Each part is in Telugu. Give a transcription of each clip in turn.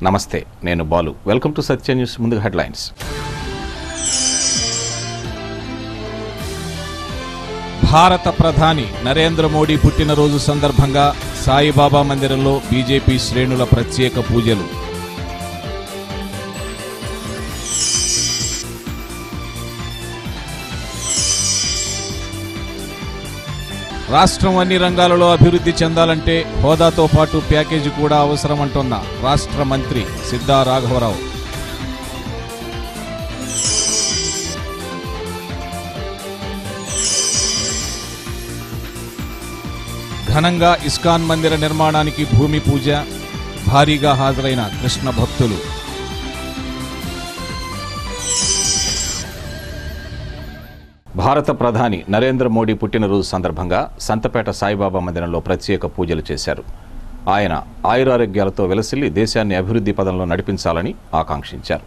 నమస్తే, నేను Balu. Welcome to Satya news. ముందుగా హెడ్లైన్స్. భారత ప్రధాని నరేంద్ర మోడీ పుట్టినరోజు సందర్భంగా సాయిబాబా మందిరంలో బీజేపీ శ్రేణుల ప్రత్యేక పూజలు. రాష్ట్రం అన్ని రంగాలలో అభివృద్ధి చెందాలంటే హోదాతో పాటు ప్యాకేజీ కూడా అవసరమంటున్న రాష్ట్ర మంత్రి సిద్ధా రాఘవరావు. ఘనంగా ఇస్కాన్ మందిర నిర్మాణానికి భూమి పూజ, భారీగా హాజరైన కృష్ణ భక్తులు. భారత ప్రధాని నరేంద్ర మోడీ పుట్టినరోజు సందర్భంగా సంతపేట సాయిబాబా మందిరంలో ప్రత్యేక పూజలు చేశారు. ఆయన ఆయురారోగ్యాలతో వెలసిల్లి దేశాన్ని అభివృద్ధి పదంలో నడిపించాలని ఆకాంక్షించారు.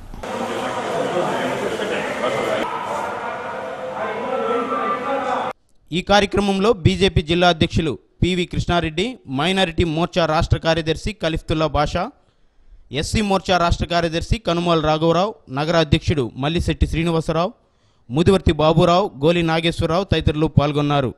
ఈ కార్యక్రమంలో బీజేపీ జిల్లా అధ్యక్షులు పివి కృష్ణారెడ్డి, మైనారిటీ మోర్చా రాష్ట్ర కార్యదర్శి ఖలీఫుల్లా బాషా, ఎస్సీ మోర్చా రాష్ట్ర కార్యదర్శి కనుమల రాఘవరావు, నగర అధ్యక్షుడు మల్లిశెట్టి శ్రీనివాసరావు, ముదివర్తి బాబురావు, గోలి నాగేశ్వరరావు తదితరులు పాల్గొన్నారు.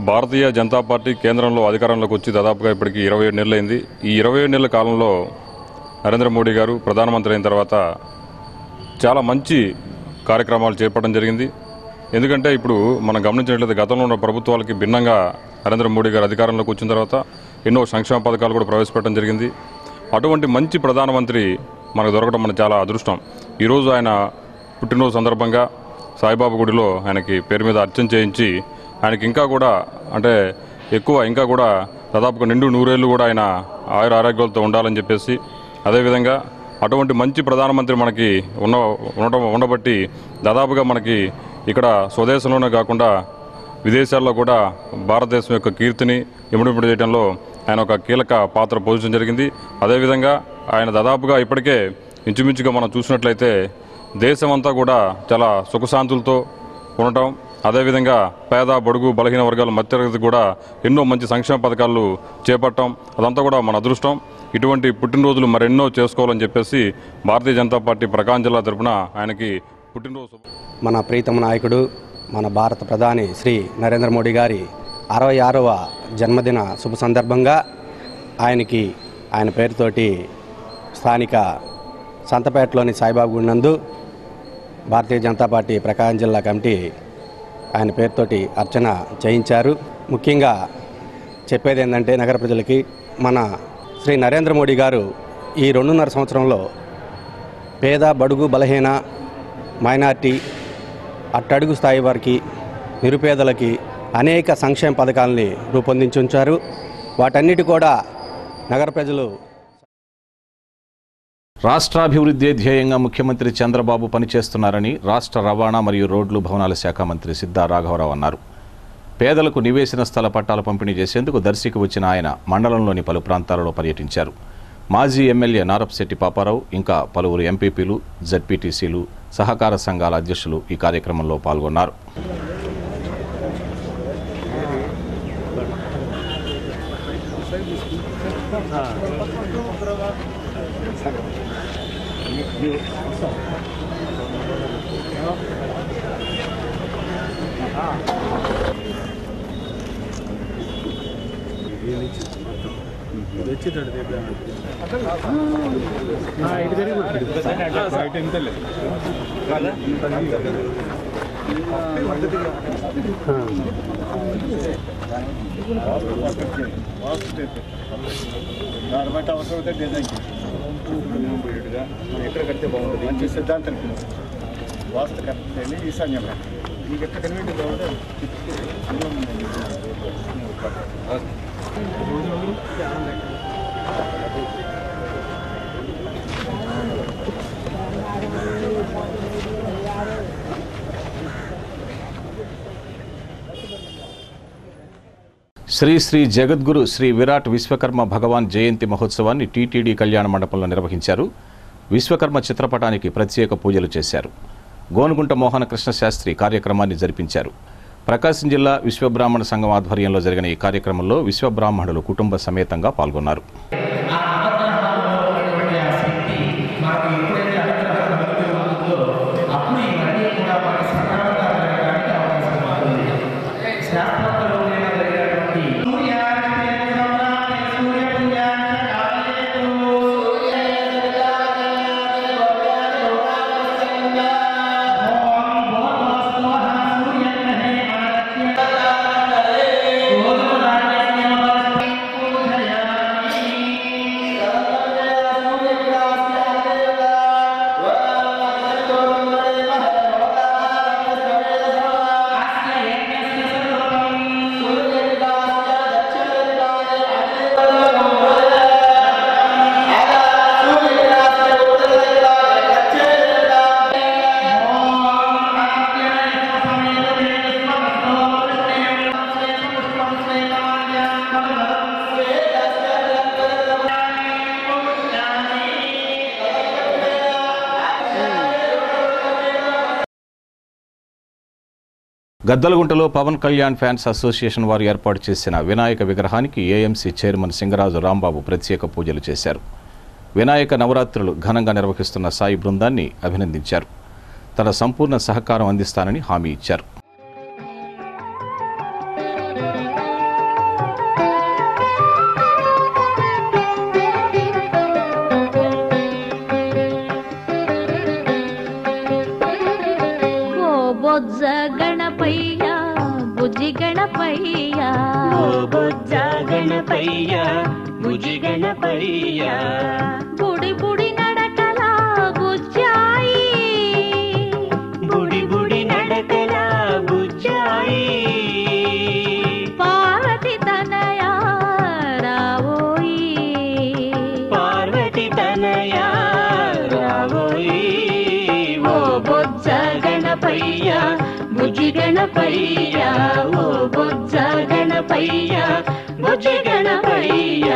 భారతీయ జనతా పార్టీ కేంద్రంలో అధికారంలోకి వచ్చి దాదాపుగా ఇప్పటికి 27 నెలలైంది. ఈ 27 నెలల కాలంలో నరేంద్ర మోడీ గారు ప్రధానమంత్రి అయిన తర్వాత చాలా మంచి కార్యక్రమాలు చేపట్టడం జరిగింది. ఎందుకంటే ఇప్పుడు మనం గమనించినట్లయితే గతంలో ఉన్న ప్రభుత్వాలకి భిన్నంగా నరేంద్ర మోడీ గారు అధికారంలోకి వచ్చిన తర్వాత ఎన్నో సంక్షేమ పథకాలు కూడా ప్రవేశపెట్టడం జరిగింది. అటువంటి మంచి ప్రధానమంత్రి మనకు దొరకడం మన చాలా అదృష్టం. ఈరోజు ఆయన పుట్టినరోజు సందర్భంగా సాయిబాబా గుడిలో ఆయనకి పేరు మీద అర్చన చేయించి ఆయనకి ఇంకా కూడా ఇంకా కూడా దాదాపుగా నిండు 100 ఏళ్ళు కూడా ఆయన ఆయుర ఆరోగ్యాలతో ఉండాలని చెప్పేసి, అదేవిధంగా అటువంటి మంచి ప్రధానమంత్రి మనకి ఉండబట్టి దాదాపుగా మనకి ఇక్కడ స్వదేశంలోనే కాకుండా విదేశాల్లో కూడా భారతదేశం యొక్క కీర్తిని ఇమిడిపడి చేయడంలో ఆయన ఒక కీలక పాత్ర పోషించడం జరిగింది. అదేవిధంగా ఆయన దాదాపుగా ఇప్పటికే ఇంచుమించుగా మనం చూసినట్లయితే దేశమంతా కూడా చాలా సుఖశాంతులతో ఉండటం, అదేవిధంగా పేద బడుగు బలహీన వర్గాల మధ్యతరగతి కూడా ఎన్నో మంచి సంక్షేమ పథకాలు చేపట్టడం, అదంతా కూడా మన అదృష్టం. ఇటువంటి పుట్టినరోజులు మరెన్నో చేసుకోవాలని చెప్పేసి భారతీయ జనతా పార్టీ ప్రకాశం జిల్లా తరఫున ఆయనకి పుట్టినరోజు. మన ప్రీతమ నాయకుడు, మన భారత ప్రధాని శ్రీ నరేంద్ర మోడీ గారి 66వ జన్మదిన శుభ సందర్భంగా ఆయనకి ఆయన పేరుతోటి స్థానిక సంతపేటలోని సాయిబాబా గుడి నందు భారతీయ జనతా పార్టీ ప్రకాశం జిల్లా కమిటీ ఆయన పేరుతోటి అర్చన చేయించారు. ముఖ్యంగా చెప్పేది ఏంటంటే నగర ప్రజలకి, మన శ్రీ నరేంద్ర మోడీ గారు ఈ 2.5 సంవత్సరంలో పేద బడుగు బలహీన మైనార్టీ అట్టడుగు స్థాయి వారికి, నిరుపేదలకి అనేక సంక్షేమ పథకాలని రూపొందించి ఉంచారు. వాటన్నిటి కూడా నగర ప్రజలు రాష్ట్రాభివృద్ధి ధ్యేయంగా ముఖ్యమంత్రి చంద్రబాబు పనిచేస్తున్నారని రాష్ట్ర రవాణా మరియు రోడ్లు భవనాల శాఖ మంత్రి సిద్ధా రాఘవరావు అన్నారు. పేదలకు నివేశన స్థల పట్టాలు పంపిణీ చేసేందుకు దర్శికి వచ్చిన ఆయన మండలంలోని పలు ప్రాంతాలలో పర్యటించారు. మాజీ ఎమ్మెల్యే నారపశెట్టి పాపారావు, ఇంకా పలువురు ఎంపీపీలు, జడ్పీటీసీలు, సహకార సంఘాల అధ్యక్షులు ఈ కార్యక్రమంలో పాల్గొన్నారు. దాన్ని బట్టి అవసరం అయితే డిజైన్ ఎక్కడ కడితే బాగుంటుంది మంచి సిద్ధాంతం వాస్తు కరెక్ట్ అండి ఈశాన్యం మీకు ఎక్కడ కన్వీనియంట్ బాగుంటే శ్రీ శ్రీ జగద్గురు శ్రీ విరాట్ విశ్వకర్మ భగవాన్ జయంతి మహోత్సవాన్ని టీటీడీ కళ్యాణ మండపంలో నిర్వహించారు. విశ్వకర్మ చిత్రపటానికి ప్రత్యేక పూజలు చేశారు. గోనుగుంట మోహనకృష్ణ శాస్త్రి కార్యక్రమాన్ని జరిపించారు. ప్రకాశం జిల్లా విశ్వబ్రాహ్మణ సంఘం ఆధ్వర్యంలో జరిగిన ఈ కార్యక్రమంలో విశ్వబ్రాహ్మణులు కుటుంబ సమేతంగా పాల్గొన్నారు. గద్దలగుంటలో పవన్ కళ్యాణ్ ఫ్యాన్స్ అసోసియేషన్ వారు ఏర్పాటు చేసిన వినాయక విగ్రహానికి ఏఎంసీ చైర్మన్ సింగరాజు రాంబాబు ప్రత్యేక పూజలు చేశారు. వినాయక నవరాత్రులు ఘనంగా నిర్వహిస్తున్న సాయి బృందాన్ని అభినందించారు. తన సంపూర్ణ సహకారం అందిస్తానని హామీ ఇచ్చారు. బుడి బుడి నడకలా బుజ్జాయి, బుడి బుడి నడకలా బుజ్జాయి, పార్వతి తనయా రావోయి, పార్వతి తనయా రావోయి. ఓ బొజ్జ గణపయ్య బుజ్జి గణపయ్య, ఓ బొజ్జ గణపయ్య బుజ్జి గణపయ్య.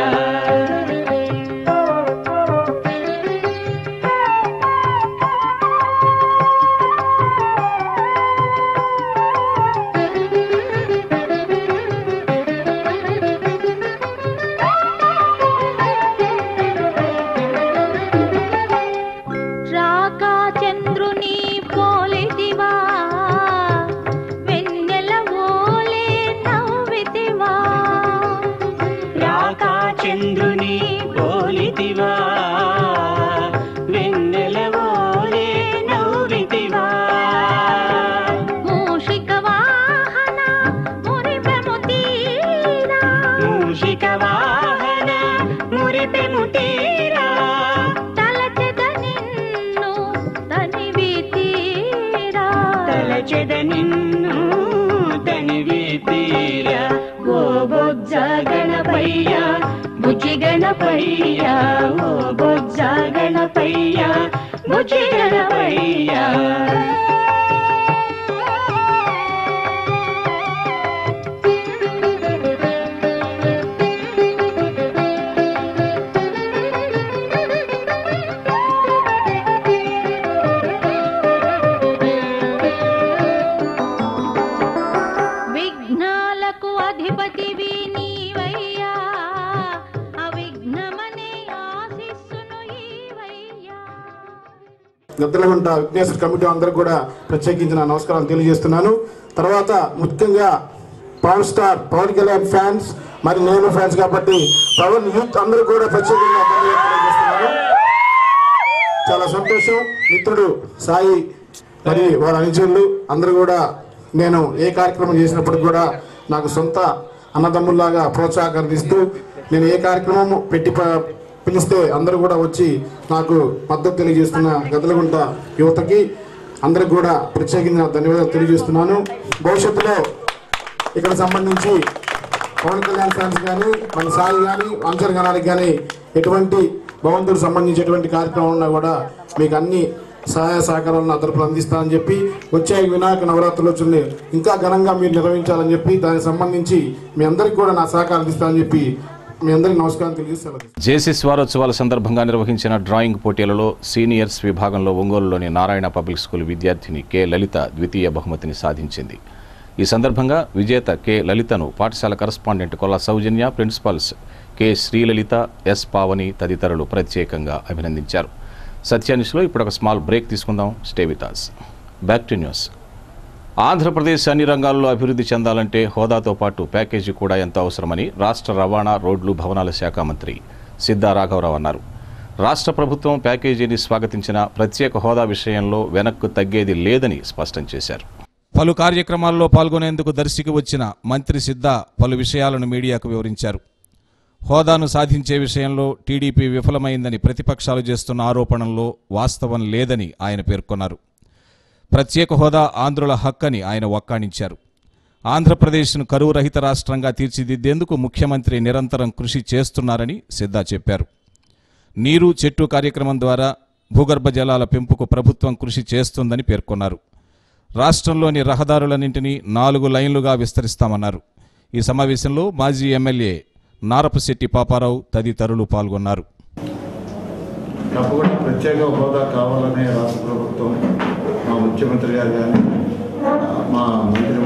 బుజ్జి గణపయ్య, ఓ బొజ్జ గణపయ్య బుజ్జి గణపయ్య. విఘ్నాలకు అధిపతివి నీవయ్యా, అవిఘ్నమనే ఆశిస్సును ఈవయ్యా. గద్దలగుంట విఘ్నేశ్వర కమిటీ అందరూ కూడా ప్రత్యేకించిన నమస్కారాలు తెలియజేస్తున్నాను. తర్వాత ముఖ్యంగా power star Pawan Kalyan fans మరి నేను ఫ్యాన్స్ కాబట్టి పవన్ యూత్ అందరూ కూడా ప్రత్యేకంగా తెలియజేస్తున్నాను. చాలా సంతోషం. మిత్రుడు సాయి మరి వారి అనుచరులు అందరూ కూడా నేను ఏ కార్యక్రమం చేసినప్పుడు కూడా నాకు సొంత అన్నదమ్ముల్లాగా ప్రోత్సాహకాలు ఇస్తూ నేను ఏ కార్యక్రమం పిలిస్తే అందరూ కూడా వచ్చి నాకు మద్దతు తెలియజేస్తున్న గద్దలగుంట యువతకి అందరికి కూడా ప్రత్యేకంగా ధన్యవాదాలు తెలియజేస్తున్నాను. భవిష్యత్తులో ఇక్కడ సంబంధించి పవన్ కళ్యాణ్ ఫ్యాన్స్ కానీ మన సాయి కానీ అంతర్గణానికి కానీ ఎటువంటి భగవంతుడికి సంబంధించేటువంటి కార్యక్రమం ఉన్నా కూడా మీకు అన్ని సహాయ సహకారాలను తరపున అందిస్తానని చెప్పి వచ్చే వినాయక నవరాత్రులు ఇంకా ఘనంగా మీరు నిర్వహించాలని చెప్పి దానికి సంబంధించి మీ అందరికీ కూడా నా సహకారం అందిస్తానని చెప్పి మీ అందరికీ నమస్కారం తెలియజేస్తాను. జేసీస్ వారోత్సవాల సందర్భంగా నిర్వహించిన డ్రాయింగ్ పోటీలలో సీనియర్స్ విభాగంలో ఒంగోలులోని నారాయణ పబ్లిక్ స్కూల్ విద్యార్థిని కె లలిత ద్వితీయ బహుమతిని సాధించింది. ఈ సందర్భంగా విజేత కె లలితను పాఠశాల correspondent Kolla Soujanya, principals K Srilalitha, S Pavani తదితరులు ప్రత్యేకంగా అభినందించారు. సత్యాన్యూస్లో ఇప్పుడు ఒక స్మాల్ బ్రేక్ తీసుకుందాం. Stay with us. Back to news. Andhra Pradesh అన్ని రంగాల్లో అభివృద్ధి చెందాలంటే హోదాతో పాటు ప్యాకేజీ కూడా ఎంతో అవసరమని రాష్ట్ర రవాణా, రోడ్లు, భవనాల శాఖ మంత్రి సిద్ధా రాఘవరావు అన్నారు. రాష్ట్ర ప్రభుత్వం ప్యాకేజీని స్వాగతించిన ప్రత్యేక హోదా విషయంలో వెనక్కు తగ్గేది లేదని స్పష్టం చేశారు. పలు కార్యక్రమాల్లో పాల్గొనేందుకు దర్శికి వచ్చిన మంత్రి సిద్ధా పలు విషయాలను మీడియాకు వివరించారు. హోదాను సాధించే విషయంలో టీడీపీ విఫలమైందని ప్రతిపక్షాలు చేస్తున్న ఆరోపణల్లో వాస్తవం లేదని ఆయన పేర్కొన్నారు. ప్రత్యేక హోదా ఆంధ్రుల హక్కని ఆయన వక్కాణించారు. ఆంధ్రప్రదేశ్ను కరువు రహిత రాష్ట్రంగా తీర్చిదిద్దేందుకు ముఖ్యమంత్రి నిరంతరం కృషి చేస్తున్నారని సిద్ధా చెప్పారు. నీరు చెట్టు కార్యక్రమం ద్వారా భూగర్భ జలాల పెంపుకు ప్రభుత్వం కృషి చేస్తుందని పేర్కొన్నారు. రాష్ట్రంలోని రహదారులన్నింటినీ 4 లైన్లుగా విస్తరిస్తామన్నారు. ఈ సమావేశంలో మాజీ ఎమ్మెల్యే నారపశెట్టి పాపారావు తదితరులు పాల్గొన్నారు. తప్పకుండా ప్రత్యేక హోదా కావాలనే రాష్ట్ర ప్రభుత్వం, మా ముఖ్యమంత్రి గారు కానీ మా మంత్రి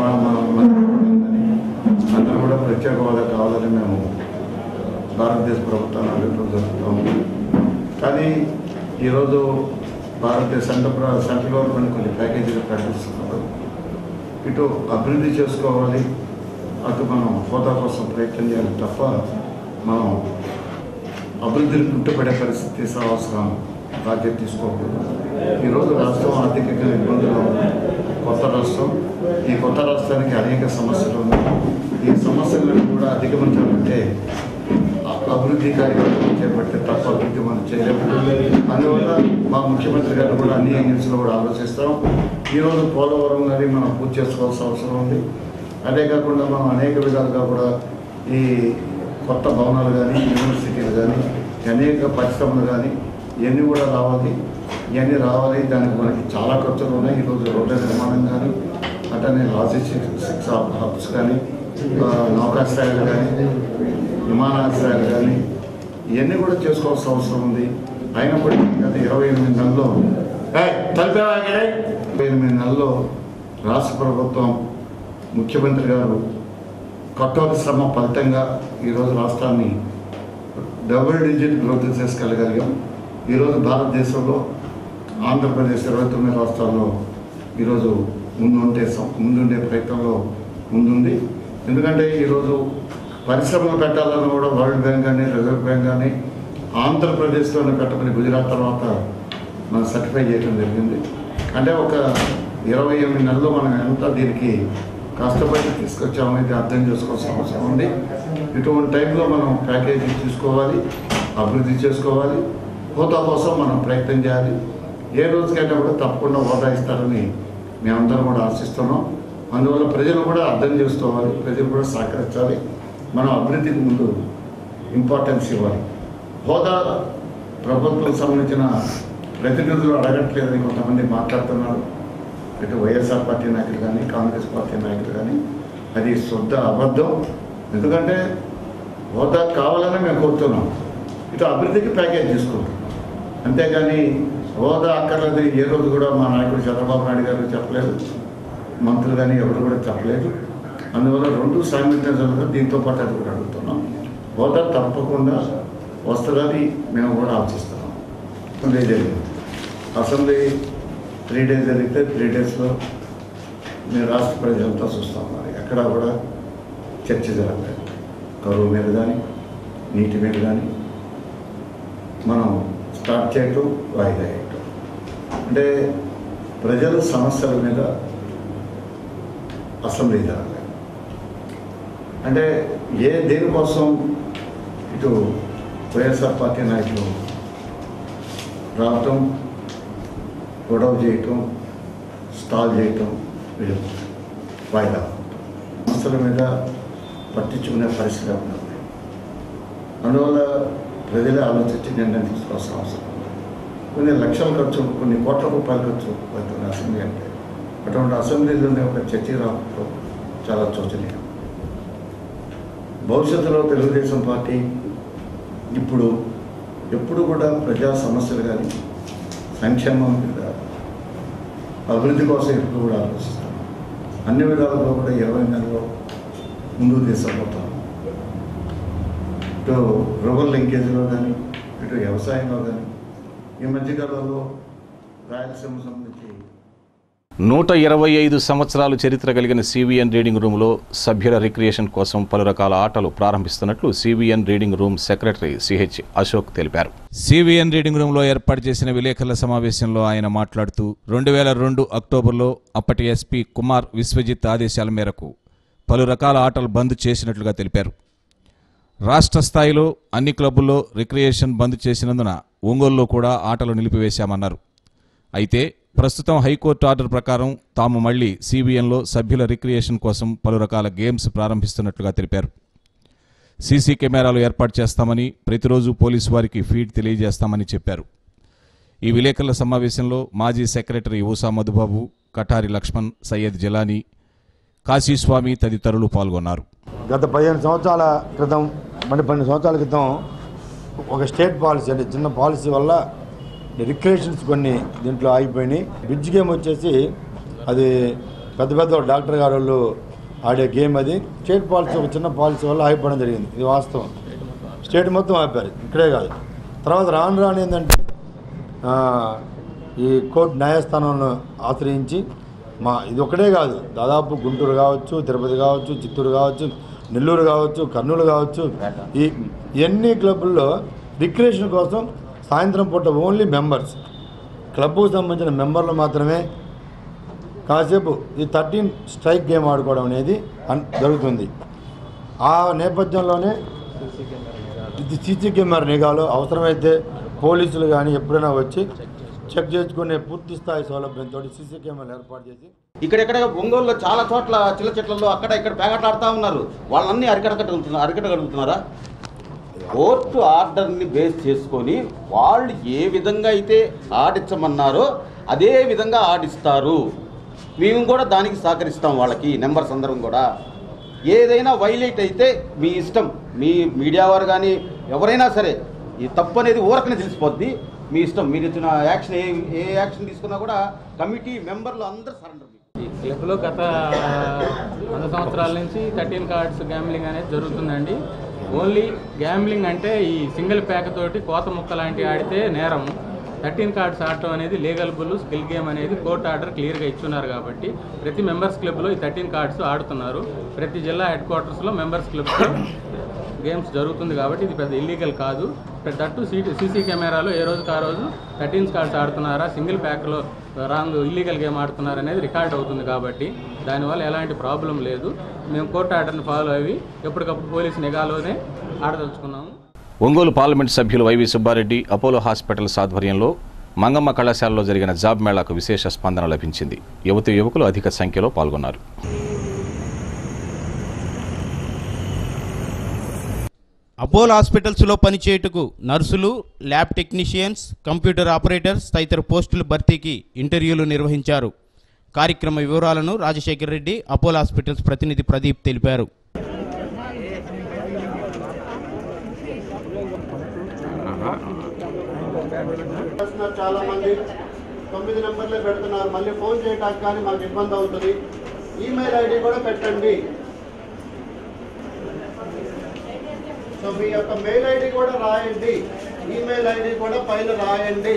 అందరూ కూడా ప్రత్యేక హోదా కావాలని మేము భారతదేశ ప్రభుత్వాన్ని అభివృద్ధి జరుపుతాము. కానీ ఈరోజు భారతదేశ సెంట్రల్ గవర్నమెంట్ కొన్ని ప్యాకేజీలు ప్రకటిస్తున్నారు. ఇటు అభివృద్ధి చేసుకోవాలి, అటు మనం హోదా కోసం ప్రయత్నం చేయాలి తప్ప మనం అభివృద్ధిని కుంటుపడే పరిస్థితి అవసరం బాధ్యత తీసుకోకూడదు. ఈరోజు రాష్ట్రం ఆర్థికంగా ఇబ్బందులు ఉంది. కొత్త రాష్ట్రం, ఈ కొత్త రాష్ట్రానికి అనేక సమస్యలు ఉన్నాయి. ఈ సమస్యలను కూడా అధిగమించాలంటే అభివృద్ధి కార్యక్రమాలు చేపడితే తప్ప అభివృద్ధి మనం చేయలేము. అందువల్ల మా ముఖ్యమంత్రి గారు కూడా అన్ని యాంగిల్స్లో కూడా ఆలోచిస్తాం. ఈరోజు పోలవరం కానీ మనం పూర్తి చేసుకోవాల్సిన అవసరం ఉంది. అదే కాకుండా మనం అనేక విధాలుగా కూడా ఈ కొత్త భవనాలు కానీ, యూనివర్సిటీలు కానీ, అనేక పరిశ్రమలు కానీ ఇవన్నీ కూడా రావాలి. ఇవన్నీ రావాలి, దానికి మనకి చాలా ఖర్చులు ఉన్నాయి. ఈరోజు రోడ్ల నిర్మాణం కానీ, అట్లనే లాజిస్టిక్స్ హబ్స్ కానీ, నౌకాశ్రయాలు కానీ, విమానాశ్రయాలు కానీ ఇవన్నీ కూడా చేసుకోవాల్సిన అవసరం ఉంది. అయినప్పటికీ గత 28 నెలల్లో 28 నెలల్లో రాష్ట్ర ప్రభుత్వం, ముఖ్యమంత్రి గారు కఠోర శ్రమ ఫలితంగా ఈరోజు రాష్ట్రాన్ని డబుల్ డిజిట్ గ్రోత్ చేసుకోగలిగాం. ఈరోజు భారతదేశంలో ఆంధ్రప్రదేశ్ 29 రాష్ట్రాల్లో ఈరోజు ముందుండే ప్రయత్నంలో ముందుంది. ఎందుకంటే ఈరోజు పరిశ్రమలు పెట్టాలని కూడా వరల్డ్ బ్యాంక్ కానీ, రిజర్వ్ బ్యాంక్ కానీ ఆంధ్రప్రదేశ్లోనే పెట్టమని గుజరాత్ తర్వాత మనం సర్టిఫై చేయడం జరిగింది. అంటే ఒక 28 నెలల్లో మనం ఎంత దీనికి కష్టపడి తీసుకొచ్చామనేది అర్థం చేసుకోవాల్సిన అవసరం ఉంది. ఇటువంటి టైంలో మనం ప్యాకేజీ తీసుకోవాలి, అభివృద్ధి చేసుకోవాలి, హోదా కోసం మనం ప్రయత్నం చేయాలి. ఏ రోజుకైనా కూడా తప్పకుండా హోదా ఇస్తారని మేమందరం కూడా ఆశిస్తున్నాం. అందువల్ల ప్రజలు కూడా అర్థం చేసుకోవాలి, ప్రజలు కూడా సహకరించాలి. మనం అభివృద్ధికి ముందు ఇంపార్టెన్స్ ఇవ్వాలి. హోదా ప్రభుత్వం సంబంధించిన ప్రతినిధులు అడగట్లేదని కొంతమంది మాట్లాడుతున్నారు. ఇటు వైఎస్ఆర్ పార్టీ నాయకులు కానీ, కాంగ్రెస్ పార్టీ నాయకులు కానీ, అది శుద్ధ అబద్ధం. ఎందుకంటే హోదా కావాలని మేము కోరుతున్నాం, ఇటు అభివృద్ధికి ప్యాకేజ్ తీసుకుంటాం. అంతేగాని హోదా అక్కర్లేదు ఏ రోజు కూడా మా నాయకుడు చంద్రబాబు నాయుడు గారు చెప్పలేదు, మంత్రులు కానీ ఎవరు కూడా చెప్పలేదు. అందువల్ల రెండు సైమిల్టేనియస్గా దీంతో పాటు అది కూడా అడుగుతున్నాం. హోదా తప్పకుండా వస్తుందని మేము కూడా ఆలోచిస్తున్నాం. అసెంబ్లీ 3 days జరిగితే 3 daysలో మీరు రాష్ట్ర ప్రజలంతా చూస్తూ ఉన్నారు. ఎక్కడా కూడా చర్చ జరగలేదు. కరువు మీద కానీ నీటి మీద కానీ మనం స్టార్ట్ చేయటం వాయిదా వేయటం అంటే ప్రజల సమస్యల మీద అసెంబ్లీ జరగలేదు. అంటే దేనికోసం ఇటు వైఎస్ఆర్ పార్టీ నాయకులు రావటం, గొడవ చేయటం, స్టాల్ చేయటం, వీళ్ళు వాయిదా సమస్యల మీద పట్టించుకునే పరిస్థితి ఉన్నది. అందువల్ల ప్రజలే ఆలోచించి నిర్ణయం తీసుకోవాల్సిన అవసరం ఉంది. కొన్ని లక్షల ఖర్చు, కొన్ని కోట్ల రూపాయల ఖర్చు అవుతుంది అసెంబ్లీ అంటే. అటువంటి అసెంబ్లీలోనే ఒక చర్చ రావడం చాలా శోచనీయం. భవిష్యత్తులో తెలుగుదేశం పార్టీ ఎప్పుడు కూడా ప్రజా సమస్యలు కానీ సంక్షేమం మీద అభివృద్ధి కోసం ఎప్పుడు కూడా ఆలోచిస్తాం. అన్ని విధాలుగా కూడా 20 నెలల్లో ముందుకు తీసుకుపోతాం. ఇటు రూరల్ లింకేజ్లో కానీ, ఇటు వ్యవసాయంలో కానీ. ఈ మధ్యకాలంలో రాయలసీమ సంబంధించి 125 సంవత్సరాలు చరిత్ర కలిగిన సివిఎన్ రీడింగ్ రూమ్లో సభ్యుల రిక్రియేషన్ కోసం పలు రకాల ఆటలు ప్రారంభిస్తున్నట్లు CVN reading room secretary CH Ashok తెలిపారు. సివిఎన్ రీడింగ్ రూమ్లో ఏర్పాటు చేసిన విలేకరుల సమావేశంలో ఆయన మాట్లాడుతూ 2002 అక్టోబర్లో అప్పటి ఎస్పీ కుమార్ విశ్వజిత్ ఆదేశాల మేరకు పలు రకాల ఆటలు బంద్ చేసినట్లుగా తెలిపారు. రాష్ట్ర స్థాయిలో అన్ని క్లబ్బుల్లో రిక్రియేషన్ బంద్ చేసినందున ఒంగోలులో కూడా ఆటలు నిలిపివేశామన్నారు. అయితే ప్రస్తుతం హైకోర్టు ఆర్డర్ ప్రకారం తాము మళ్లీ సిబిఎన్లో సభ్యుల రిక్రియేషన్ కోసం పలు రకాల గేమ్స్ ప్రారంభిస్తున్నట్లుగా తెలిపారు. సీసీ కెమెరాలు ఏర్పాటు చేస్తామని, ప్రతిరోజు పోలీసు వారికి ఫీడ్ తెలియజేస్తామని చెప్పారు. ఈ విలేకరుల సమావేశంలో మాజీ సెక్రటరీ ఊసా మధుబాబు, కటారి లక్ష్మణ్, సయ్యద్ జలానీ, కాశీస్వామి తదితరులు పాల్గొన్నారు. గత 15 సంవత్సరాల క్రితం 12 సంవత్సరాల క్రితం ఒక స్టేట్ పాలసీ అంటే చిన్న పాలసీ వల్ల రిక్రియేషన్స్ కొన్ని దీంట్లో ఆగిపోయినాయి. బ్రిడ్జ్ గేమ్ వచ్చేసి అది పెద్ద డాక్టర్ గారు వాళ్ళు ఆడే గేమ్. అది స్టేట్ పాలసీ ఒక చిన్న పాలసీ వల్ల ఆగిపోవడం జరిగింది. ఇది వాస్తవం. స్టేట్ మొత్తం ఆపారు, ఇక్కడే కాదు. తర్వాత రాను ఏంటంటే ఈ కోర్టు న్యాయస్థానంలో ఆశ్రయించి ఇది ఒకటే కాదు, దాదాపు గుంటూరు కావచ్చు, తిరుపతి కావచ్చు, చిత్తూరు కావచ్చు, నెల్లూరు కావచ్చు, కర్నూలు కావచ్చు, ఇవన్నీ క్లబ్బుల్లో రిక్రియేషన్ కోసం సాయంత్రం పూట ఓన్లీ మెంబర్స్, క్లబ్కు సంబంధించిన మెంబర్లు మాత్రమే కాసేపు ఈ 13 స్ట్రైక్ గేమ్ ఆడుకోవడం అనేది జరుగుతుంది. ఆ నేపథ్యంలోనే ఇది సీసీ కెమెరా నిఘాలో అవసరమైతే పోలీసులు కానీ ఎప్పుడైనా వచ్చి చెక్ చేసుకునే పూర్తి స్థాయి సౌలభ్యంతో సీసీ కెమెరాలు ఏర్పాటు చేసి ఇక్కడెక్కడ ఒంగోలులో చాలా చోట్ల చిల్ల చెట్లలో అక్కడ ఇక్కడ పేగట్లాడుతూ ఉన్నారు. వాళ్ళన్నీ అరికట్టగలుగుతున్నారా? కోర్టు ఆర్డర్ని బేస్ చేసుకొని వాళ్ళు ఏ విధంగా అయితే ఆడించమన్నారో అదే విధంగా ఆడిస్తారు. మేము కూడా దానికి సహకరిస్తాం. వాళ్ళకి నెంబర్స్ అందరం కూడా ఏదైనా వైలేట్ అయితే మీ ఇష్టం, మీ మీడియా వారు కానీ ఎవరైనా సరే ఈ తప్పు అనేది ఊరకనే తెలిసిపోద్ది. మీ ఇష్టం, మీరు ఇచ్చిన యాక్షన్ ఏ యాక్షన్ తీసుకున్నా కూడా కమిటీ మెంబర్లు అందరూ సరెండర్. ఈ క్లబ్లో గత 100 సంవత్సరాల నుంచి 13 కార్డ్స్ గ్యాంబ్లింగ్ అనేది జరుగుతుందండి. ఓన్లీ గ్యాంబ్లింగ్ అంటే ఈ సింగిల్ ప్యాక్ తోటి కోత ముక్క లాంటివి ఆడితే నేరం. 13 కార్డ్స్ ఆడటం అనేది లీగల్ బుల్, స్కిల్ గేమ్ అనేది కోర్టు ఆర్డర్ క్లియర్గా ఇచ్చున్నారు. కాబట్టి ప్రతి మెంబర్స్ క్లబ్లో ఈ 13 కార్డ్స్ ఆడుతున్నారు. ప్రతి జిల్లా హెడ్ క్వార్టర్స్లో మెంబర్స్ క్లబ్స్లో గేమ్స్ జరుగుతుంది. కాబట్టి ఇది పెద్ద ఇల్లీగల్ కాదు. దట్టు సీసీ కెమెరాలో ఏ రోజుకి ఆ రోజు 13 కార్డ్స్ ఆడుతున్నారా, సింగిల్ ప్యాక్లో రాంగ్ ఇల్లీగల్ గేమ్ ఆడుతున్నారు అనేది రికార్డ్ అవుతుంది. కాబట్టి దానివల్ల ఎలాంటి ప్రాబ్లం లేదు. మేము కోర్టు ఆర్డర్ని ఫాలో అయ్యి ఎప్పటికప్పుడు పోలీసు నిఘాలోనే ఆడదలుచుకున్నాము. ఒంగోలు పార్లమెంట్ సభ్యులు వైవి సుబ్బారెడ్డి అపోలో హాస్పిటల్స్ ఆధ్వర్యంలో మంగమ్మ కళాశాలలో జరిగిన జాబ్ మేళాకు విశేష స్పందన లభించింది. యువకులు అధిక సంఖ్యలో పాల్గొన్నారు. అపోలో హాస్పిటల్స్లో పనిచేయుటకు నర్సులు, ల్యాబ్ టెక్నీషియన్స్, కంప్యూటర్ ఆపరేటర్స్ తదితర పోస్టుల భర్తీకి ఇంటర్వ్యూలు నిర్వహించారు. కార్యక్రమ వివరాలను రాజశేఖర్ రెడ్డి, అపోలో హాస్పిటల్స్ ప్రతినిధి ప్రదీప్ తెలిపారు. చాలా మంది 9 నెంబర్లే పెడుతున్నారు. మళ్ళీ ఫోన్ చేయడానికి కానీ మాకు ఇబ్బంది అవుతుంది. ఈమెయిల్ ఐడి కూడా పెట్టండి. సో మీ యొక్క మెయిల్ ఐడి కూడా రాయండి, ఈమెయిల్ ఐడి కూడా పైన రాయండి.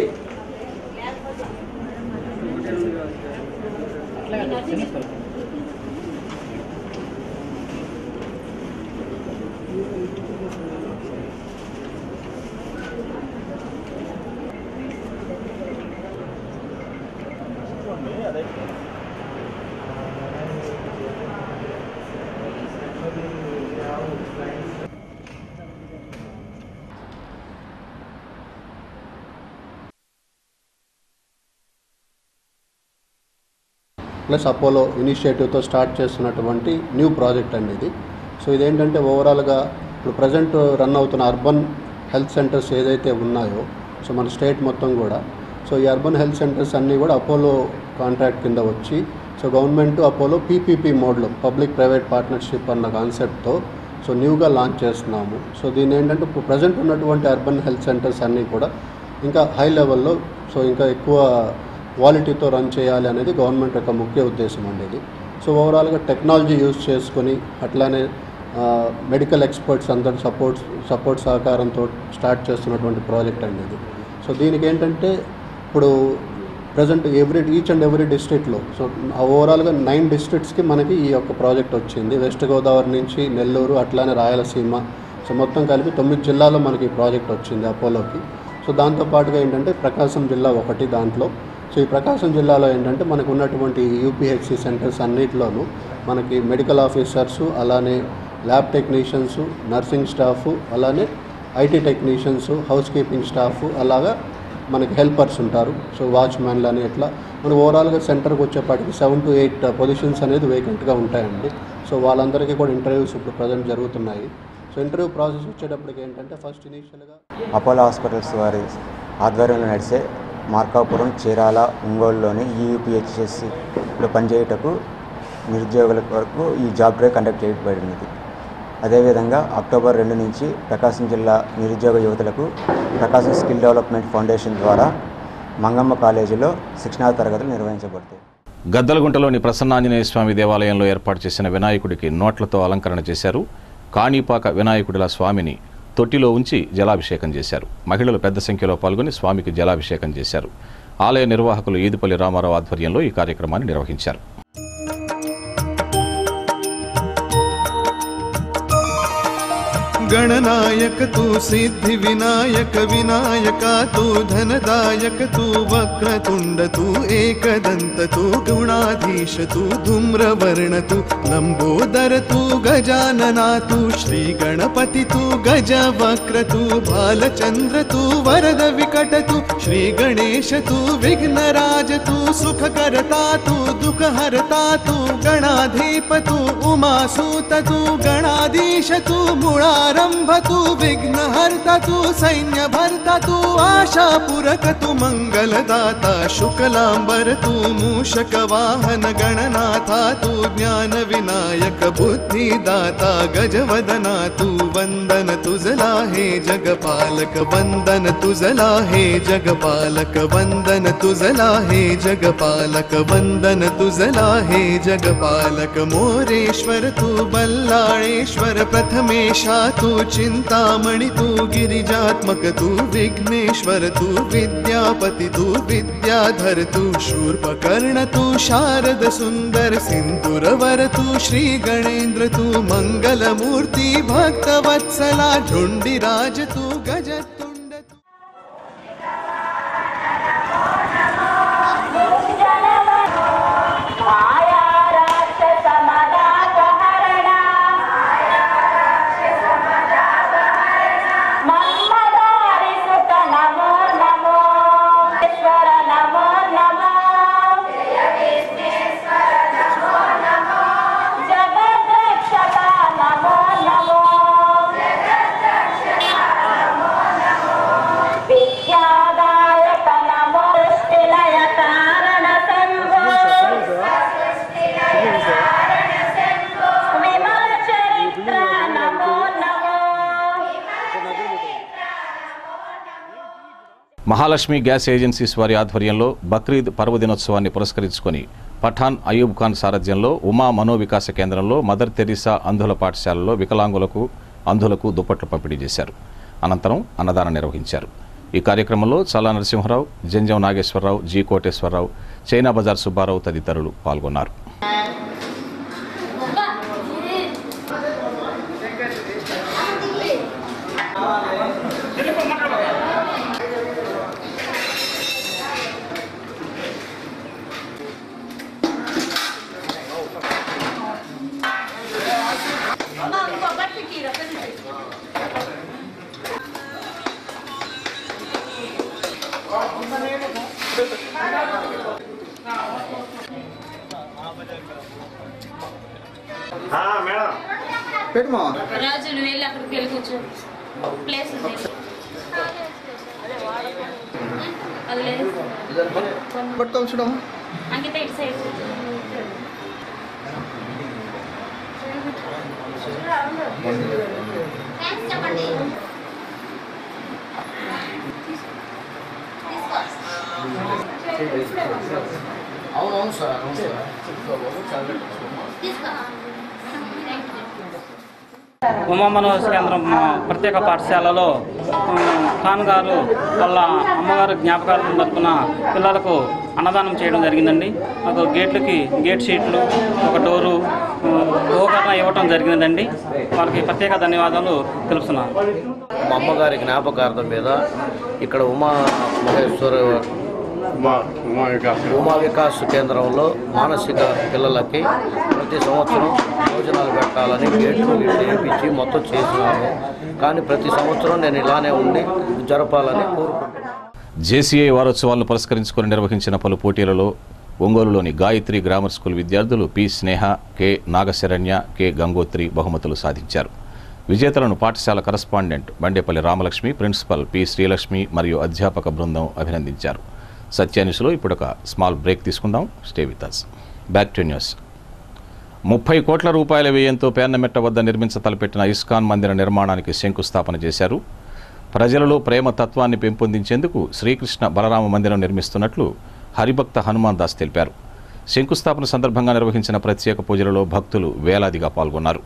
ప్లస్ అపోలో ఇనిషియేటివ్తో స్టార్ట్ చేస్తున్నటువంటి న్యూ ప్రాజెక్ట్ అండి ఇది. సో ఇదేంటంటే ఓవరాల్గా ఇప్పుడు ప్రజెంట్ రన్ అవుతున్న అర్బన్ హెల్త్ సెంటర్స్ ఏదైతే ఉన్నాయో సో మన స్టేట్ మొత్తం కూడా సో ఈ అర్బన్ హెల్త్ సెంటర్స్ అన్నీ కూడా అపోలో కాంట్రాక్ట్ కింద వచ్చి సో గవర్నమెంట్ అపోలో పీపీపీ మోడ్లో పబ్లిక్ ప్రైవేట్ పార్ట్నర్షిప్ అన్న కాన్సెప్ట్తో సో న్యూగా లాంచ్ చేస్తున్నాము. సో దీని ఏంటంటే ఇప్పుడు ప్రజెంట్ ఉన్నటువంటి అర్బన్ హెల్త్ సెంటర్స్ అన్నీ కూడా ఇంకా హై లెవెల్లో సో ఇంకా ఎక్కువ క్వాలిటీతో రన్ చేయాలి అనేది గవర్నమెంట్ యొక్క ముఖ్య ఉద్దేశం అనేది. సో ఓవరాల్గా టెక్నాలజీ యూజ్ చేసుకొని అట్లానే మెడికల్ ఎక్స్పర్ట్స్ అందరి సపోర్ట్ సహకారంతో స్టార్ట్ చేస్తున్నటువంటి ప్రాజెక్ట్ అనేది. సో దీనికి ఏంటంటే ఇప్పుడు ప్రజెంట్ ఈచ్ అండ్ ఎవ్రీ డిస్ట్రిక్ట్లో సో ఓవరాల్గా 9 డిస్ట్రిక్ట్స్కి మనకి ఈ యొక్క ప్రాజెక్ట్ వచ్చింది. వెస్ట్ గోదావరి నుంచి నెల్లూరు అట్లానే రాయలసీమ సో మొత్తం కలిపి 9 జిల్లాల్లో మనకి ఈ ప్రాజెక్ట్ వచ్చింది అపోలోకి. సో దాంతోపాటుగా ఏంటంటే ప్రకాశం జిల్లా ఒకటి దాంట్లో. సో ఈ ప్రకాశం జిల్లాలో ఏంటంటే మనకు ఉన్నటువంటి యూపీహెచ్సి సెంటర్స్ అన్నిటిలోనూ మనకి మెడికల్ ఆఫీసర్సు అలానే ల్యాబ్ టెక్నీషియన్స్ నర్సింగ్ స్టాఫ్ అలానే IT technicians house keeping staff అలాగా మనకి హెల్పర్స్ ఉంటారు. సో వాచ్మెన్లు అని ఇట్లా మనకు ఓవరాల్గా సెంటర్కి వచ్చేపాటికి 7 to 8 పొజిషన్స్ అనేది వేకెంట్గా ఉంటాయండి. సో వాళ్ళందరికీ కూడా ఇంటర్వ్యూస్ ఇప్పుడు ప్రజెంట్ జరుగుతున్నాయి. సో ఇంటర్వ్యూ ప్రాసెస్ వచ్చేటప్పటికి ఏంటంటే ఫస్ట్ ఇనీషియల్గా అపోలో హాస్పిటల్స్ వారి ఆధ్వర్యంలో నడిచే మార్కాపురం చీరాల ఒంగోలులోని యూపీహెచ్ఎస్సిలో పనిచేయుటకు నిరుద్యోగుల వరకు ఈ జాబ్ డ్రైవ్ కండక్ట్ చేయబడినది. అదేవిధంగా అక్టోబర్ 2 నుంచి ప్రకాశం జిల్లా నిరుద్యోగ యువతులకు ప్రకాశం స్కిల్ డెవలప్మెంట్ ఫౌండేషన్ ద్వారా మంగమ్మ కాలేజీలో శిక్షణా తరగతులు నిర్వహించబడతాయి. గద్దలగుంటలోని ప్రసన్నాంజనేయ స్వామి దేవాలయంలో ఏర్పాటు చేసిన వినాయకుడికి నోట్లతో అలంకరణ చేశారు. కాణిపాక వినాయకుడిల స్వామిని తొట్టిలో ఉంచి జలాభిషేకం చేశారు. మహిళలు పెద్ద సంఖ్యలో పాల్గొని స్వామికి జలాభిషేకం చేశారు. ఆలయ నిర్వాహకులు ఈదుపల్లి రామారావు ఆధ్వర్యంలో ఈ కార్యక్రమాన్ని నిర్వహించారు. गणनायक तू सिद्धि विनायक विनायक तू धनदायक तू वक्रतुंड तू एकदंत तू गुणाधीश तू धूम्रवर्ण तू लंबोदर तू गजानना तू श्री गणपति तू गज वक्र तू बालचंद्र तू वरद विकट तू श्री गणेश तू विघ्नराज तू सुखकर्ता तू दुःखहर्ता तू गणाधीप तू उमासूत तू गणाधीश तू मुळार तु विघ्नहर्ता तु सैन्यभर्ता तु आशापूरक तु मंगलदाता शुक्लांबर तु मूषकवाहन गणनाथा तु ज्ञान विनायक बुद्धिदाता गजवदना तु वंदन तुझला हे जगपालक वंदन तुझला हे जगपालक वंदन तुझला हे जगपालक वंदन तुझला हे जगपालक मोरेश्वर तु बल्लाळेश्वर प्रथमेशा तू चिंतामणि तू गिरिजात्मक तू विघ्नेश्वर तू विद्यापति तू विद्याधर तू शूर्पकर्ण तू शारद सुंदर सिंधुरवर तू श्री गणेन्द्र तू मंगलमूर्ति भक्तवत्सला ढुंडिराज तू गजतुंड మహాలక్ష్మి గ్యాస్ ఏజెన్సీస్ వారి ఆధ్వర్యంలో బక్రీద్ పర్వదినోత్సవాన్ని పురస్కరించుకొని పఠాన్ అయూబ్ ఖాన్ సారథ్యంలో ఉమా మనోవికాస కేంద్రంలో మదర్ తెరీసా అంధుల పాఠశాలలో వికలాంగులకు అంధులకు దుప్పట్లు పంపిణీ చేశారు. అనంతరం అన్నదానం నిర్వహించారు. ఈ కార్యక్రమంలో చల్లా నరసింహరావు, జంజం నాగేశ్వరరావు, జి కోటేశ్వరరావు, చైనా బజార్ సుబ్బారావు తదితరులు పాల్గొన్నారు. రాజు నువ్వు వెళ్ళి అక్కడికి వెళ్ళి కూర్చో. ప్లేస్ అంకిత ఇటు సైడ్ చెప్పండి. అవునవును సార్, అవును సార్. ఉమా మనోజ్ కేంద్రం ప్రత్యేక పాఠశాలలో ఖాన్ గారు వాళ్ళ అమ్మగారు జ్ఞాపకార్థం తరపున పిల్లలకు అన్నదానం చేయడం జరిగిందండి. ఒక గేట్ షీట్లు, ఒక డోరు, ఉపకరణ ఇవ్వటం జరిగిందండి. వాళ్ళకి ప్రత్యేక ధన్యవాదాలు తెలుపుతున్నాను. మా అమ్మగారి జ్ఞాపకార్థం మీద ఇక్కడ ఉమా వికాస్ కేంద్రంలో మానసిక పిల్లలకి ప్రతి సంవత్సరం భోజనాలు పెట్టాలని గేట్లు వేయించి మొత్తం చేసినాను. కానీ ప్రతి సంవత్సరం నేను ఇలానే ఉండి జరపాలని కోరుకుంటున్నాను. జేసీఐ వారోత్సవాలను పురస్కరించుకొని నిర్వహించిన పలు పోటీలలో ఒంగోలులోని గాయత్రి గ్రామర్ స్కూల్ విద్యార్థులు P Sneha, K Nagasharanya, K Gangotri బహుమతులు సాధించారు. విజేతలను పాఠశాల correspondent Bandepalli Ramalakshmi, principal P Srilakshmi మరియు అధ్యాపక బృందం అభినందించారు. సత్యాన్యూస్లో ఇప్పుడు ఒక స్మాల్ బ్రేక్ తీసుకుందాం. Stay with us. Back to news. 30 కోట్ల రూపాయల వ్యయంతో పేర్నమెట్ట వద్ద తలపెట్టిన ఇస్కాన్ మందిర నిర్మాణానికి శంకుస్థాపన చేశారు. ప్రజలలో ప్రేమ తత్వాన్ని పెంపొందించేందుకు శ్రీకృష్ణ బలరామ మందిరం నిర్మిస్తున్నట్లు హరిభక్త హనుమాన్ దాస్ తెలిపారు. శంకుస్థాపన సందర్భంగా నిర్వహించిన ప్రత్యేక పూజలలో భక్తులు వేలాదిగా పాల్గొన్నారు.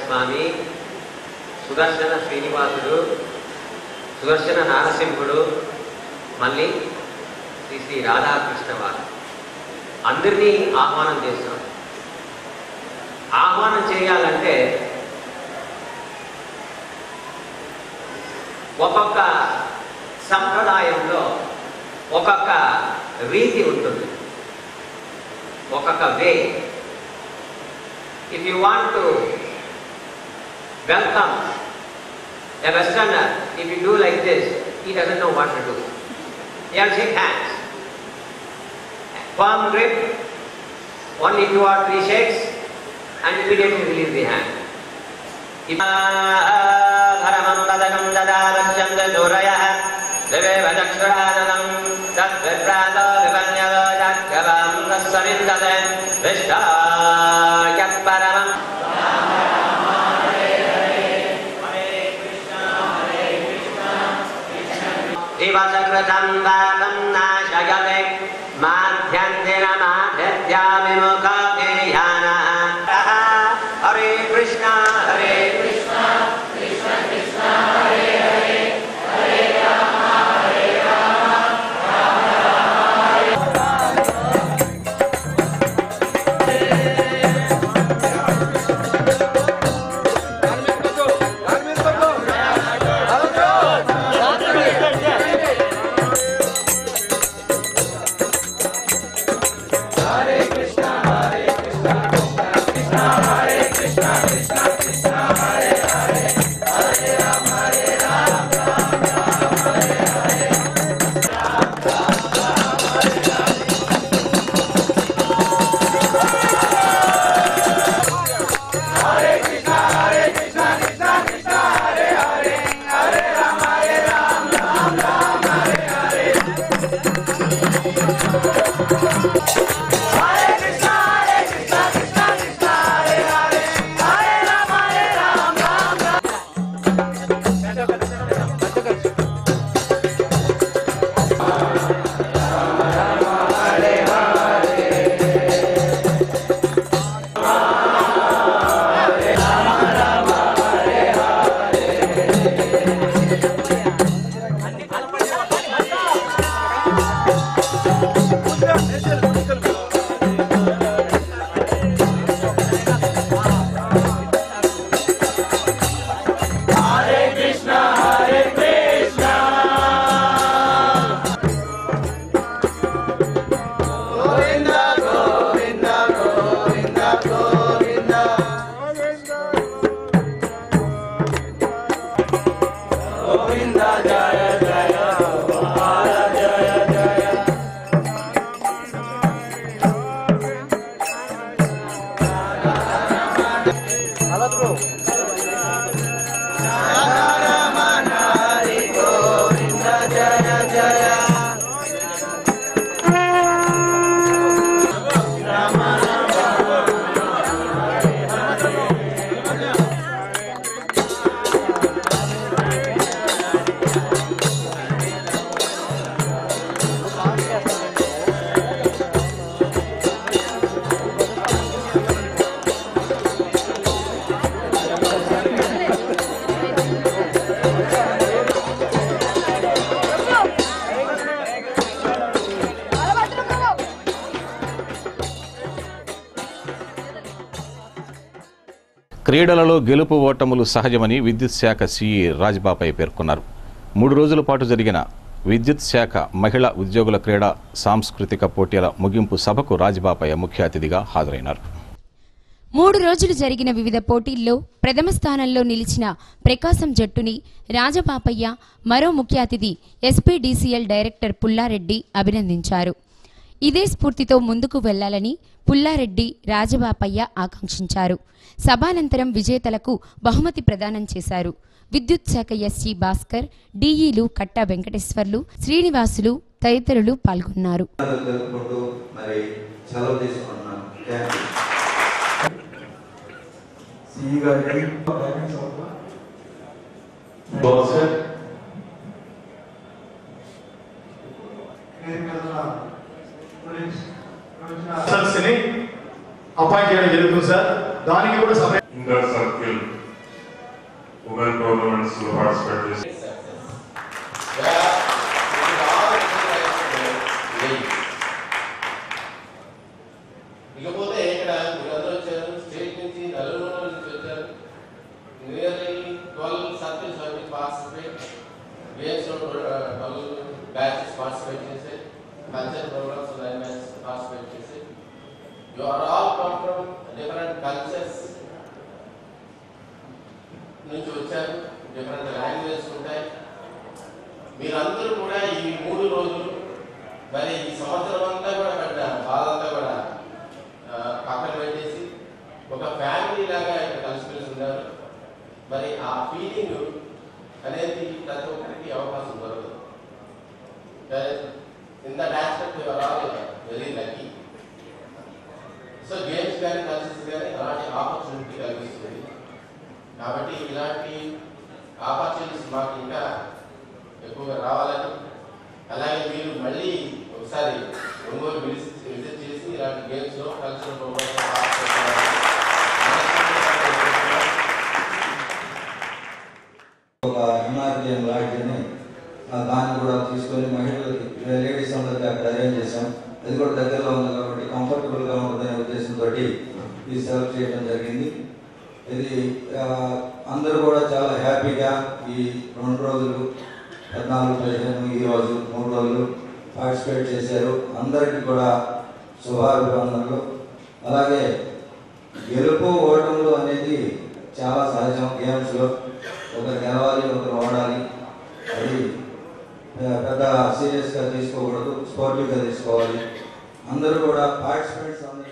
స్వామి సుదర్శన శ్రీనివాసుడు, సుదర్శన నారసింహుడు, మళ్ళీ శ్రీ రాధాకృష్ణ వారు అందరినీ ఆహ్వానం చేస్తాం. ఆహ్వానం చేయాలంటే ఒక్కొక్క సంప్రదాయంలో ఒక్కొక్క రీతి ఉంటుంది, ఒక్కొక్క వే. If you want to welcome a Westerner, if you do like this, he doesn't know what to do. You have to shake hands. Firm grip, only 2 or 3 shakes, and immediately release the hand. Dharamam badagam dadavachyam dadurayah deveva dakshradadam dadviprado vipanyado dakkavam dassamindade vishtaya paramam. Divasakritam vakam nashayate madhyandina madhyatya vimukha dhyana. Hare Krishna, Hare Krishna, Krishna Krishna, Hare Hare, Hare Rama, Hare Rama, Rama Hare Krishna, Hare Krishna, క్రీడలలో గెలుపు ఓటములు సహజమని విద్యుత్ శాఖ సిఈ రాజ్బాపయ్య పేర్కొన్నారు. 3 రోజుల పాటు జరిగిన విద్యుత్ శాఖ మహిళా ఉద్యోగుల క్రీడా సాంస్కృతిక పోటీల ముగింపు సభకు రాజ్బాపయ్య ముఖ్య అతిథిగా హాజరైనారు. 3 రోజులు జరిగిన వివిధ పోటీల్లో ప్రథమ స్థానంలో నిలిచిన ప్రకాశం జట్టుని రాజబాపయ్య, మరో ముఖ్య అతిథి ఎస్పీడీసీఎల్ డైరెక్టర్ పుల్లారెడ్డి అభినందించారు. ఇదే స్ఫూర్తితో ముందుకు వెళ్లాలని పుల్లారెడ్డి, రాజబాపయ్య ఆకాంక్షించారు. సభానంతరం విజేతలకు బహుమతి ప్రదానం చేశారు. విద్యుత్ శాఖ ఎస్సీ భాస్కర్, డీఈలు కట్టా వెంకటేశ్వర్లు, శ్రీనివాసులు తదితరులు పాల్గొన్నారు. అపాయింట్ చేయడం జరుగుతుంది సార్. దానికి కూడా సమయం ఇంటర్ సర్కిల్ ఉమెన్ టోర్నమెంట్స్ లో పార్టిసిపేట్ చేసి ఇకపోతే ఇక్కడ మీరందరూ వచ్చారు, స్టేట్ నుంచి నలుగురు నుంచి వచ్చారు. నియర్లీ 12 సర్కిల్స్ అవి పార్టిసిపేట్, గేమ్స్ 12 బ్యాచెస్ పార్టిసిపేట్ చేసి, కల్చర్ ప్రోగ్రామ్స్ 9 బ్యాచెస్ పార్టిసిపేట్ చేసి. You are all come from different cultures నుంచి వచ్చారు, డిఫరెంట్ లాంగ్వేజెస్ ఉంటాయి. మీరందరూ కూడా ఈ 3 రోజులు మరి ఈ సంవత్సరం అంతా కూడా పడ్డ బాధంతా కూడా పక్కన పెట్టేసి ఒక ఫ్యామిలీ లాగా ఇక్కడ కలిసిమెలిసి ఉన్నారు. మరి ఆ ఫీలింగ్ అనేది ప్రతి ఒక్కరికి అవకాశం దొరకదు. In that aspect you are all very lucky. So games కానీ కల్చర్స్ కానీ అలాంటి ఆపర్చునిటీ కలిగిస్తుంది. కాబట్టి ఇలాంటి ఆపర్చునిటీస్ మాకు ఇంకా ఎక్కువగా రావాలని, అలాగే మీరు మళ్ళీ ఒకసారి ఒంగోలు విజిట్ చేసి ఇలాంటి గేమ్స్లో కల్చరల్ ప్రోగ్రామ్స్ ఒక ఎంఆర్పిఎం లాడ్జిని దాన్ని కూడా తీసుకొని మహిళలకి లేడీస్ అందరికీ అక్కడ అరేంజ్ చేసాం. అది కూడా దగ్గరలో ఉంది కాబట్టి కంఫర్టబుల్గా ఉంటుందనే ఉద్దేశంతో ఇది సెలెక్ట్ చేయడం జరిగింది. ఇది అందరూ కూడా చాలా హ్యాపీగా ఈ 2 రోజులు 14, 15 ఈ రోజు 3 రోజులు పార్టిసిపేట్ చేశారు. అందరికీ కూడా శుభాభివందనలు. అలాగే గెలుపు ఓటములు అనేది చాలా సహజం. గేమ్స్లో ఒకరు గెలవాలి, ఒకరు ఓడాలి. అది పెద్ద సీరియస్గా తీసుకోకూడదు, స్పోర్టివ్గా తీసుకోవాలి. అందరూ కూడా పార్టిసిపేట్స్ అందరికీ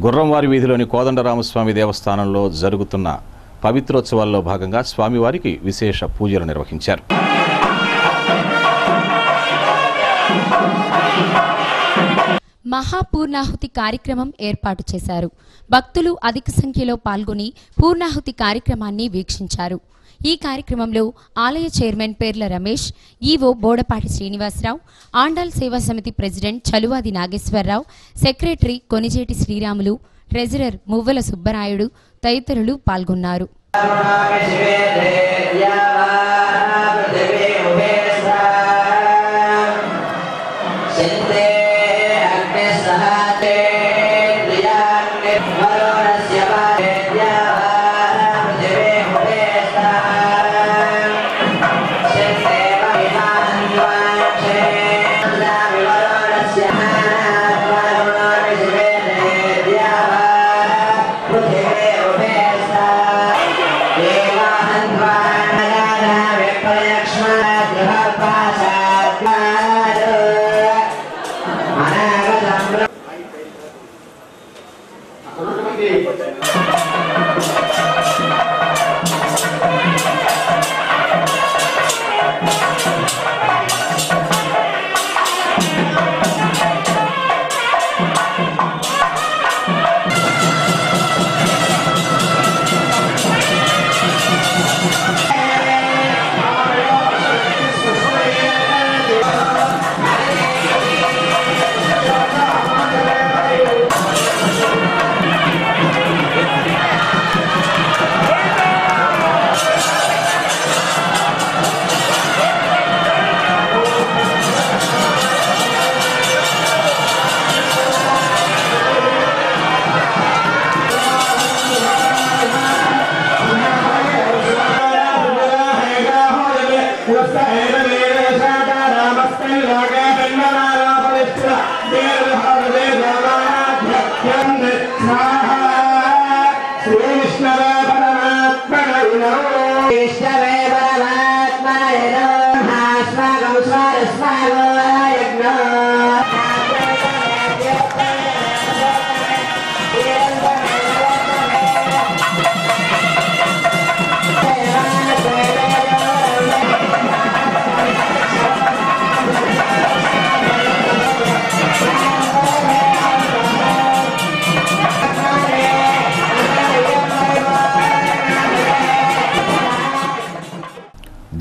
గుర్రంవారి వీధిలోని కోదండరామస్వామి దేవస్థానంలో జరుగుతున్న పవిత్రోత్సవాల్లో భాగంగా స్వామివారికి విశేష పూజలు నిర్వహించారు. మహాపూర్ణాహుతి కార్యక్రమం ఏర్పాటు చేశారు. భక్తులు అధిక సంఖ్యలో పాల్గొని పూర్ణాహుతి కార్యక్రమాన్ని వీక్షించారు. ఈ కార్యక్రమంలో ఆలయ చైర్మన్ పేర్ల రమేష్, ఈవో బోడపాటి శ్రీనివాసరావు, ఆండాల్ సేవా సమితి president Chaluvadi Nageswara Rao, secretary Konijeti Sriramulu, treasurer Muvvala Subbarayudu తదితరులు పాల్గొన్నారు. దేవా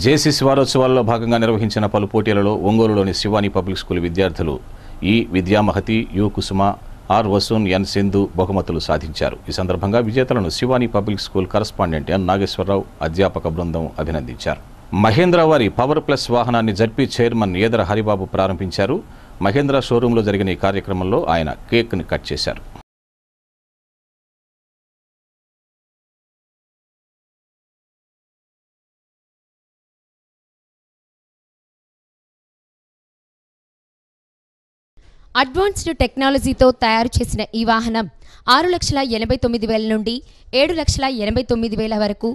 జేసీసీ వారోత్సవాల్లో భాగంగా నిర్వహించిన పలు పోటీలలో ఒంగోలులోని శివాని పబ్లిక్ స్కూల్ విద్యార్థులు ఈ విద్యామహతి యు కుసుమ ఆర్ వసూన్ ఎన్ సింధు బహుమతులు సాధించారు. ఈ సందర్భంగా విజేతలను శివాని పబ్లిక్ స్కూల్ కరస్పాండెంట్ ఎన్ నాగేశ్వరరావు అధ్యాపక బృందం అభినందించారు. మహేంద్ర వారి పవర్ ప్లస్ వాహనాన్ని జడ్పీ చైర్మన్ ఏదర హరిబాబు ప్రారంభించారు. మహేంద్ర షోరూంలో జరిగిన ఈ కార్యక్రమంలో ఆయన కేక్ని కట్ చేశారు. అడ్వాన్స్డ్ టెక్నాలజీతో తయారు చేసిన ఈ వాహనం 6,89,000 నుండి 7,89,000 వరకు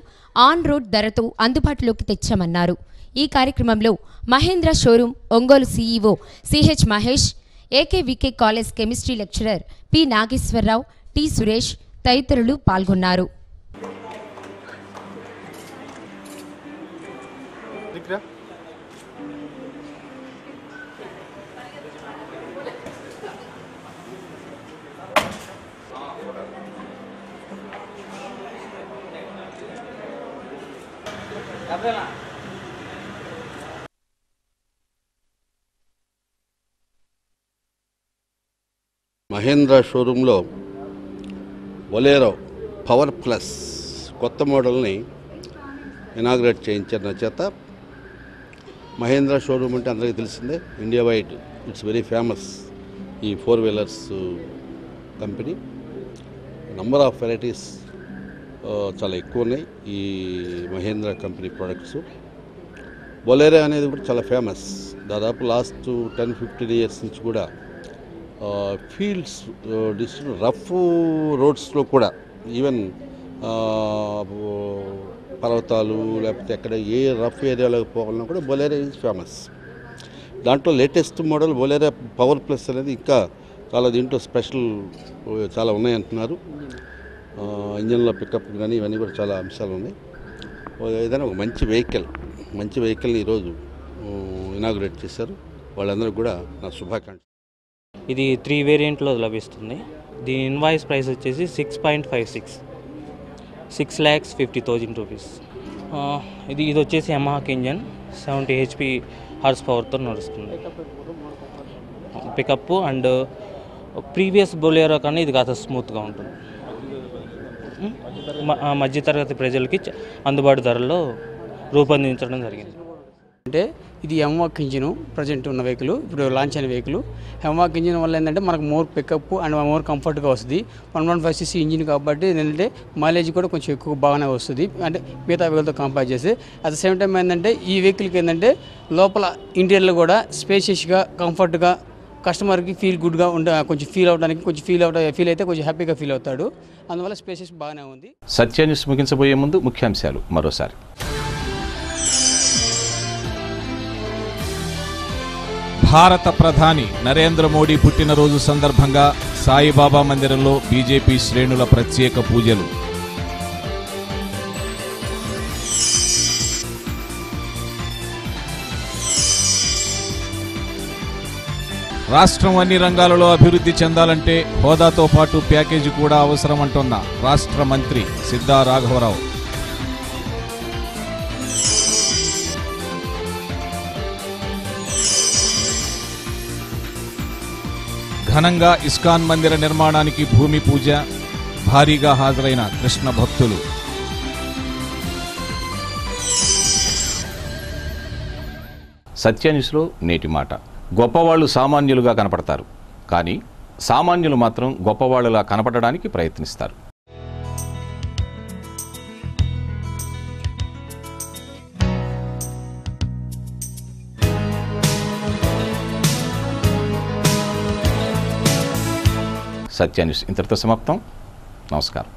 ఆన్ రోడ్ ధరతో అందుబాటులోకి తెచ్చామన్నారు. ఈ కార్యక్రమంలో Mahindra showroom Ongole CEO CH Mahesh, AKVK college chemistry lecturer P Nageswara Rao, T Suresh తదితరులు పాల్గొన్నారు. మహేంద్ర షోరూంలో బొలెరో పవర్ ప్లస్ కొత్త మోడల్ని ఇనాగ్రేట్ చేయించారు నా చేత. మహేంద్ర షోరూమ్ అంటే అందరికీ తెలిసిందే, India wide it's very famous ఈ 4 wheelers company. Number of varieties చాలా ఎక్కువ ఉన్నాయి ఈ మహేంద్ర కంపెనీ ప్రోడక్ట్స్. బొలెరో అనేది కూడా చాలా ఫేమస్. దాదాపు లాస్ట్ 10-15 ఇయర్స్ నుంచి కూడా ఫీల్డ్స్ రఫ్ రోడ్స్లో కూడా ఈవెన్ పర్వతాలు లేకపోతే ఎక్కడ ఏ రఫ్ ఏరియాలోకి పోవాలన్నా కూడా బొలెరో ఈజ్ ఫేమస్. దాంట్లో latest model Bolero power plus అనేది ఇంకా చాలా దీంట్లో స్పెషల్ చాలా ఉన్నాయంటున్నారు. ఇంజన్లో పికప్ కానీ ఇవన్నీ కూడా చాలా అంశాలు ఉన్నాయి. ఏదైనా ఒక మంచి వెహికల్ని ఈరోజు ఇనాగ్రేట్ చేశారు. వాళ్ళందరూ కూడా నా శుభాకాంక్షలు. ఇది 3 వేరియంట్లో లభిస్తుంది. దీని ఇన్వాయిస్ ప్రైస్ వచ్చేసి 6.56 6,50,000 రూపీస్. ఇది వచ్చేసి యమహాక్ ఇంజన్ 70 HP హార్స్ పవర్తో నడుస్తుంది. పికప్ అండ్ ప్రీవియస్ బొలెరో కానీ ఇది కాస్త స్మూత్గా ఉంటుంది. మధ్యతరగతి ప్రజలకి అందుబాటు ధరల్లో రూపొందించడం జరిగింది. అంటే ఇది హెమ్వాక్ ఇంజిన్ ప్రజెంట్ ఉన్న వెహికల్, ఇప్పుడు లాంచ్ అయిన వెహికల్. హెమ్వాక్ ఇంజిన్ వల్ల ఏంటంటే మనకు మోర్ పికప్ అండ్ మోర్ కంఫర్ట్గా వస్తుంది. 115cc ఇంజిన్ కాబట్టి ఏంటంటే మైలేజ్ కూడా కొంచెం ఎక్కువ బాగానే వస్తుంది, అంటే మిగతా వెహికల్తో కంపేర్ చేసి. అట్ ద సేమ్ టైం ఏంటంటే ఈ వెహికల్కి ఏంటంటే లోపల ఇంటీరియర్లో కూడా స్పేషియస్గా కంఫర్ట్గా కస్టమర్కి ఫీల్ గుడ్గా కొంచెం ఫీల్ అయితే కొంచెం హ్యాపీగా ఫీల్ అవుతాడు. అందువల్ల స్పేషియస్ బాగానే ఉంది. సత్య న్యూస్ ముగించబోయే ముందు ముఖ్యాంశాలు మరోసారి. భారత ప్రధాని నరేంద్ర మోడీ పుట్టినరోజు సందర్భంగా సాయిబాబా మందిరంలో బీజేపీ శ్రేణుల ప్రత్యేక పూజలు. రాష్ట్రం అన్ని రంగాలలో అభివృద్ధి చెందాలంటే హోదాతో పాటు ప్యాకేజీ కూడా అవసరమంటున్న రాష్ట్ర మంత్రి సిద్ధా రాఘవరావు. ఘనంగా ఇస్కాన్ మందిర నిర్మాణానికి భూమి పూజ, భారీగా హాజరైన కృష్ణ భక్తులు. సత్య న్యూస్లో నేటి మాట. గొప్పవాళ్లు సామాన్యులుగా కనపడతారు, కానీ సామాన్యులు మాత్రం గొప్పవాళ్లులా కనపడడానికి ప్రయత్నిస్తారు. సత్య న్యూస్ ఇంతటితో సమాప్తం. నమస్కారం.